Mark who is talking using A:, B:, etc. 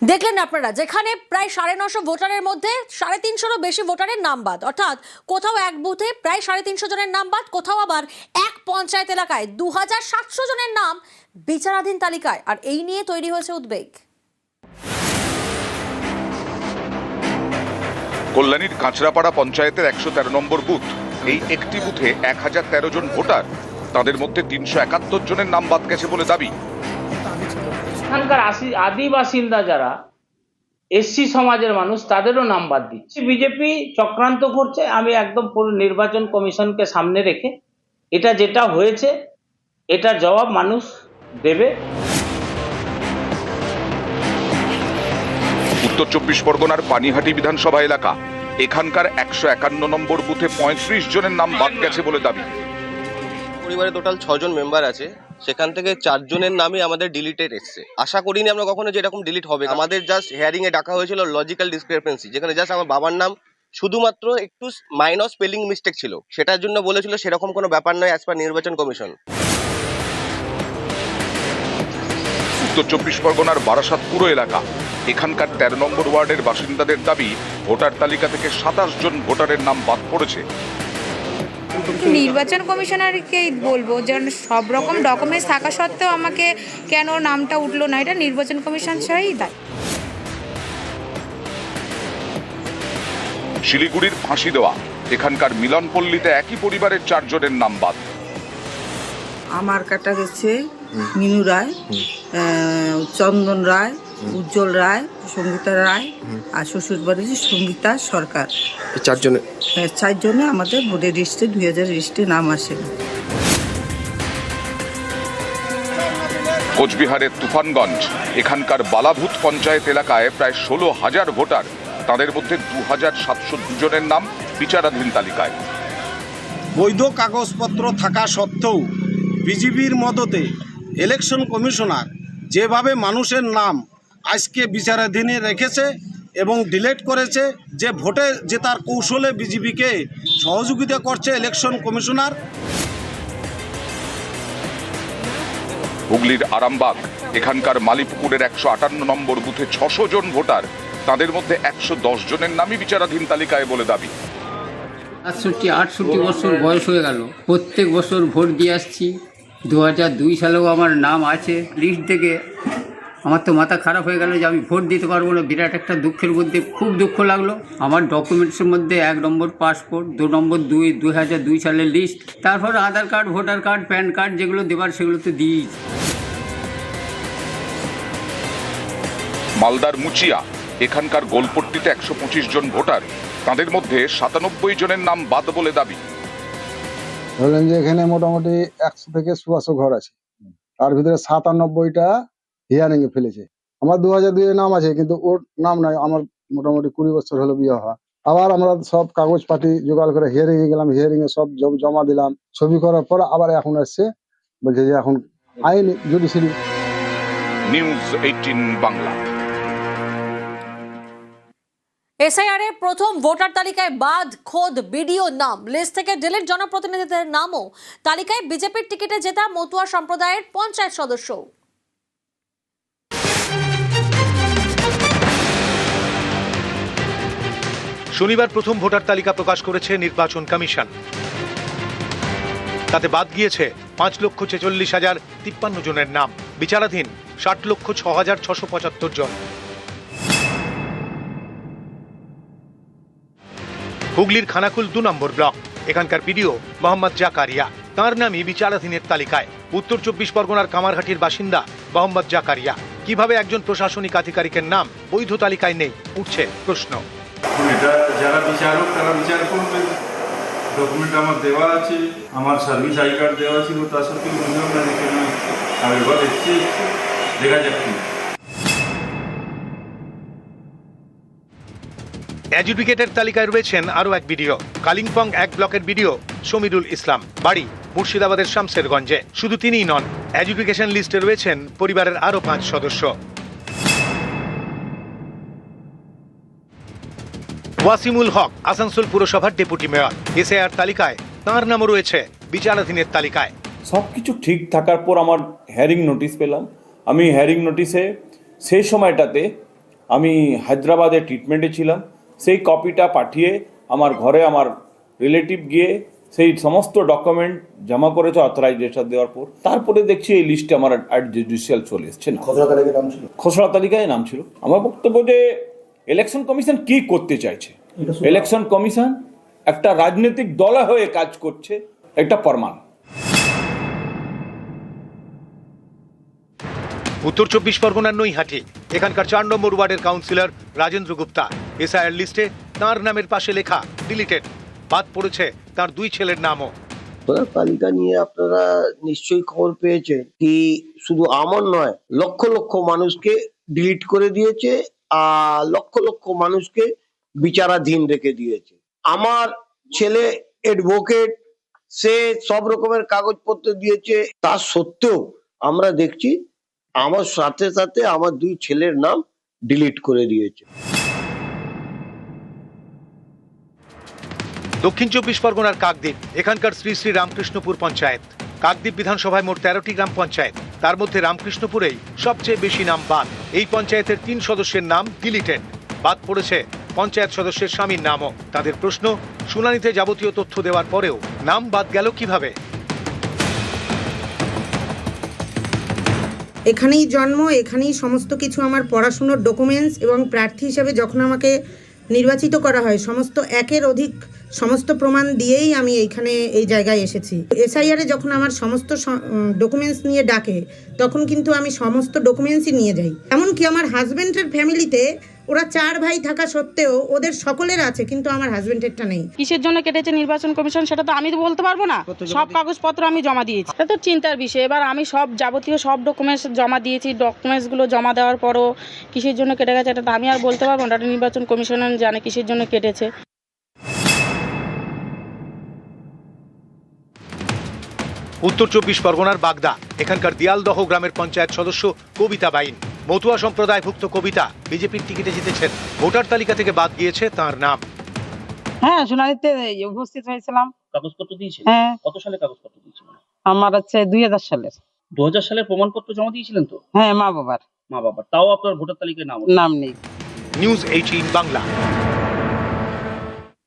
A: দেখলেন আপনারা, যেখানে প্রায় 950 ভোটারের মধ্যে 350-এরও বেশি ভোটারের নাম বাদ, অর্থাৎ কোথাও এক বুথে প্রায় 350 জনের নাম বাদ, কোথাও আবার এক পঞ্চায়েত এলাকায় 2700 জনের নাম বিচারাধীন তালিকায়। আর এই নিয়ে তৈরি হয়েছে উদ্বেগ।
B: কল্যাণীর কাঁচরাপাড়া পঞ্চায়েতের 113 নম্বর বুথ। এই একটি বুথে 1013 জন ভোটার, তাদের মধ্যে 371 জনের নাম বাদ গেছে বলে দাবি।
C: এখানকার আদি বাসিন্দা যারা এসসি সমাজের মানুষ, তাদেরও নাম বাদ দিচ্ছে। বিজেপি চক্রান্ত করছে। আমি একদম পুরো নির্বাচন কমিশনকে সামনে রেখে এটা যেটা হয়েছে এটার জবাব মানুষ দেবে।
B: উত্তর 24 পরগনার পানিহাটি বিধানসভা এলাকা, এখানকার 151 নম্বর বুথে 35 জনের নাম বাদ গেছে বলে দাবি।
D: পরিবারে টোটাল 6 জন মেম্বার আছে, সেখান থেকে 4 জনের নামই আমাদের ডিলিটেড এসছে। আশা করিনি আমরা কখনো যে এরকম ডিলিট হবে। আমাদের জাস্ট হিয়ারিং এ ডাকা হয়েছিল লজিক্যাল ডিসক্রিপেন্সি, যেখানে জাস্ট আমার বাবার নাম শুধুমাত্র একটু মাইনর স্পেলিং মিস্টেক ছিল, সেটার জন্য বলেছিল সেরকম কোনো ব্যাপার নয় অ্যাজ পার নির্বাচন কমিশন।
B: উত্তর 24 পরগনার বারাসাত পুর এলাকা, এখানকার 13 নম্বর ওয়ার্ডের বাসিন্দাদের দাবি ভোটার তালিকা থেকে 27 জন ভোটারের নাম বাদ পড়েছে।
E: নির্বাচন কমিশনারকেই বলবো, যেন সব রকম ডকুমেন্টস থাকা সত্ত্বেও আমাকে কেন নামটা উঠলো না, এটা নির্বাচন কমিশন ছাড়াই দায়।
B: শিলিগুড়ির ফাঁসি দেওয়া, এখানকার মিলনপল্লীতে একই পরিবারের 4 জনের নাম বাদ।
F: আমার কাটা গেছে মিনু রায়, চন্দন রায়, উজ্জ্বল রায়, সঙ্গীতা রায়, আর শ্বশুর বাড়ির সঙ্গীতা সরকার। 4 জনে আমাদের ভোটের লিস্টে 2000 লিস্টে নাম আসে।
B: কোচবিহারের তুফানগঞ্জ, এখানকার বালাভূত পঞ্চায়েত এলাকায় প্রায় 16,000 ভোটার, তাদের মধ্যে 2702 জনের নাম বিচারাধীন তালিকায়।
G: বৈধ কাগজপত্র থাকা সত্ত্বেও বিজেপির মদতে ইলেকশন কমিশনার যেভাবে মানুষের নাম আজকে বিচারাধীনে রেখেছে এবং ডিলিট করেছে, যে ভোটে জেতার কৌশলে বিজেপিকে সহযোগিতা করছে ইলেকশন কমিশনার।
B: হুগলির আরামবাগ, এখানকার মালিপুকুরের 158 নম্বর বুথে 600 জন ভোটার, তাদের মধ্যে 110 জনের নামই বিচারাধীন তালিকায় বলে দাবি।
H: 68 বছর বয়স হয়ে গেল, প্রত্যেক বছর ভোট দিয়ে আসছি। 2002 সালেও আমার নাম আছে লিস্ট থেকে। আমার তো মাথা খারাপ হয়ে গেল যে আমি ভোট দিতে পারবো না। বিরাট একটা দুঃখের মধ্যে, খুব দুঃখ লাগলো। আমার ডকুমেন্টসের মধ্যে 1 নম্বর পাসপোর্ট, 2 নম্বর 2002 সালের লিস্ট, তারপর Aadhaar card, voter card, PAN card যেগুলো দেবার সেগুলো তো দিয়েছি।
B: মালদার মুচিয়া, এখানকার গোলপট্টিতে 125 জন ভোটার, তাদের মধ্যে 97 জনের নাম বাদ বলে দাবি।
I: বললেন যে এখানে মোটামুটি 100 থেকে 100 ঘর আছে, তার ভিতরে 97টা হিয়ারিং এ ফেলেছে। আমার 2002 নাম আছে, কিন্তু ওর নাম নাই। আমার মোটামুটি 20 বছর হলো বিয়ে হওয়া। আবার আমরা সব কাগজ পাতি জোগাড় করে হিয়ারিং এ গেলাম, হিয়ারিং এ সব জমা দিলাম। ছবি করার পর আবার এখন আসছে, বলছে যে এখন আইন জুডিশিয়ারি।
B: নিউজ 18 বাংলা।
A: এসআইআর এর প্রথম ভোটার তালিকায় বাদ খোদ বিডিও নাম, লিস্ট থেকে ডিলিট জনপ্রতিনিধিদের নামও। তালিকায় বিজেপির টিকিটে জেতা মতুয়া সম্প্রদায়ের পঞ্চায়েত সদস্য।
J: শনিবার প্রথম ভোটার তালিকা প্রকাশ করেছে নির্বাচন কমিশন। তাতে বাদ গিয়েছে 5,46,053 জনের নাম, বিচারাধীন 60,06,675 জন। হুগলির খানাকুল 2 নম্বর ব্লক, এখানকার বিডিও মোহাম্মদ জাকারিয়া, তাঁর নামই বিচারাধীনের তালিকায়। উত্তর 24 পরগনার কামারহাটির বাসিন্দা মোহাম্মদ জাকারিয়া, কিভাবে একজন প্রশাসনিক আধিকারিকের নাম বৈধ তালিকায় নেই, উঠছে প্রশ্ন।
K: এটা যারা বিচারক তারা বিচার করবে। ডকুমেন্ট আমার দেওয়া আছে, আমার সার্ভিস আই কার্ড দেওয়া ছিল, তার সাথে বুঝলাম না দেখে না। আর এবার এসছে, দেখা যাক কি।
J: অ্যাডজুডিকেটের তালিকায় রয়েছেন আরও এক বিডিও, কালিম্পং 1 ব্লকের বিডিও সমীরুল ইসলাম, বাড়ি মুর্শিদাবাদের শামসেরগঞ্জে। শুধু তিনিই নন, অ্যাডজুডিকেশন লিস্টে রয়েছেন পরিবারের আরও 5 সদস্য। ওয়াসিমুল হক, আসানসোল পুরসভার ডেপুটি মেয়র, এসআইআর তালিকায় তাঁর নামও রয়েছে বিচারাধীনের তালিকায়।
L: সবকিছু ঠিক থাকার পর আমার হিয়ারিং নোটিশ পেলাম। আমি হিয়ারিং নোটিশে সেই সময়টাতে
K: আমি হায়দ্রাবাদে ট্রিটমেন্টে ছিলাম, সেই কপিটা পাঠিয়ে আমার ঘরে আমার রিলেটিভ গিয়ে সেই সমস্ত ডকুমেন্ট জমা করেছে অথরাইজেশন দেওয়ার পর। তারপরে দেখছি এই লিস্টে আমার জুডিশিয়াল চলে এসছে না, খসড়া তালিকায় নাম ছিল। আমার বক্তব্য যে ইলেকশন কমিশন কি করতে চাইছে, ইলেকশন কমিশন একটা রাজনৈতিক দল হয়ে কাজ করছে, একটা প্রমাণ।
J: উত্তর 24 পরগনার নৈহাটি এখানকার 4 নম্বর ওয়ার্ডের কাউন্সিলর রাজেন্দ্র গুপ্তা এসআইআর লিস্টে তাঁর নামের পাশে লেখা ডিলিটেড, বাদ পড়েছে তার 2 ছেলের নামও।
L: ভোটার তালিকা নিয়ে আপনারা নিশ্চয়ই খবর পেয়েছেন কি শুধু আমার নয়, লক্ষ লক্ষ মানুষকে ডিলিট করে দিয়েছে আর লক্ষ লক্ষ মানুষকে বিচারাধীন রেখে দিয়েছে। আমার ছেলে অ্যাডভোকেট, সে সব রকমের কাগজপত্র দিয়েছে, তা সত্ত্বেও আমরা দেখছি আমার সাথে সাথে আমার 2 ছেলের নাম ডিলিট করে দিয়েছে।
J: দক্ষিণ 24 পরগনার কাকদ্বীপ এখানকার শ্রী শ্রী রামকৃষ্ণপুর পঞ্চায়েত। কাকদ্বীপ বিধানসভায় মোট 13টি গ্রাম পঞ্চায়েত, তার মধ্যে রামকৃষ্ণপুরেই সবচেয়ে বেশি নাম বাদ। এই পঞ্চায়েতের 3 সদস্যের নাম ডিলিটেড, বাদ পড়েছে পঞ্চায়েত সদস্যের স্বামীর নামও। তাদের প্রশ্ন, শুনানিতে যাবতীয় তথ্য দেওয়ার পরেও নাম বাদ গেল কিভাবে?
M: এখানেই জন্ম, এখানেই সমস্ত কিছু, আমার পড়াশুনোর ডকুমেন্টস, এবং প্রার্থী হিসেবে যখন আমাকে নির্বাচিত করা হয় সমস্ত একের অধিক সমস্ত প্রমাণ দিয়েই আমি এইখানে এই জায়গায় এসেছি। এসআইআরে যখন আমার সমস্ত ডকুমেন্টস নিয়ে ডাকে তখন কিন্তু আমি সমস্ত ডকুমেন্টসই নিয়ে যাই। এমনকি আমার হাজব্যান্ডের ফ্যামিলিতে ওরা 4 ভাই থাকা সত্ত্বেও ওদের সকলের আছে, কিন্তু আমার হাজবেন্ডেরটা নেই।
E: কিসের জন্য কেটেছে নির্বাচন কমিশন সেটা তো আমি তো বলতে পারবো না। সব কাগজপত্র আমি জমা দিয়েছি, এটা তো চিন্তার বিষয়। এবার আমি সব যাবতীয় সব ডকুমেন্টস জমা দিয়েছি, ডকুমেন্টসগুলো জমা দেওয়ার পরও কিসের জন্য কেটে গেছে এটা তো আমি আর বলতে পারবো না। এটা নির্বাচন কমিশন জানে কিসের জন্য কেটেছে।
J: উত্তর 24 পরগনার বাগদা এখানকার দিয়ালদহ গ্রামের পঞ্চায়েত সদস্য কবিতা বাইন। মতুয়া সম্প্রদায়ভুক্ত কবিতা বিজেপির টিকিটে জিতেছেন, ভোটার তালিকা থেকে বাদ গিয়েছে তার নাম।
F: হ্যাঁ, শুনানিতে উপস্থিত হয়েছিলাম।
C: কাগজপত্র দিয়েছিলেন?
F: হ্যাঁ।
C: কত সালে কাগজপত্র দিয়েছিলেন?
F: আমার হচ্ছে 2000 সালের।
C: 2000 সালের প্রমাণপত্র জমা দিয়েছিলেন তো?
F: হ্যাঁ, মা বাবার
C: মা বাবার, তাও আপনার ভোটার তালিকায় নাম
F: নাম নেই।
J: নিউজ 18 বাংলা।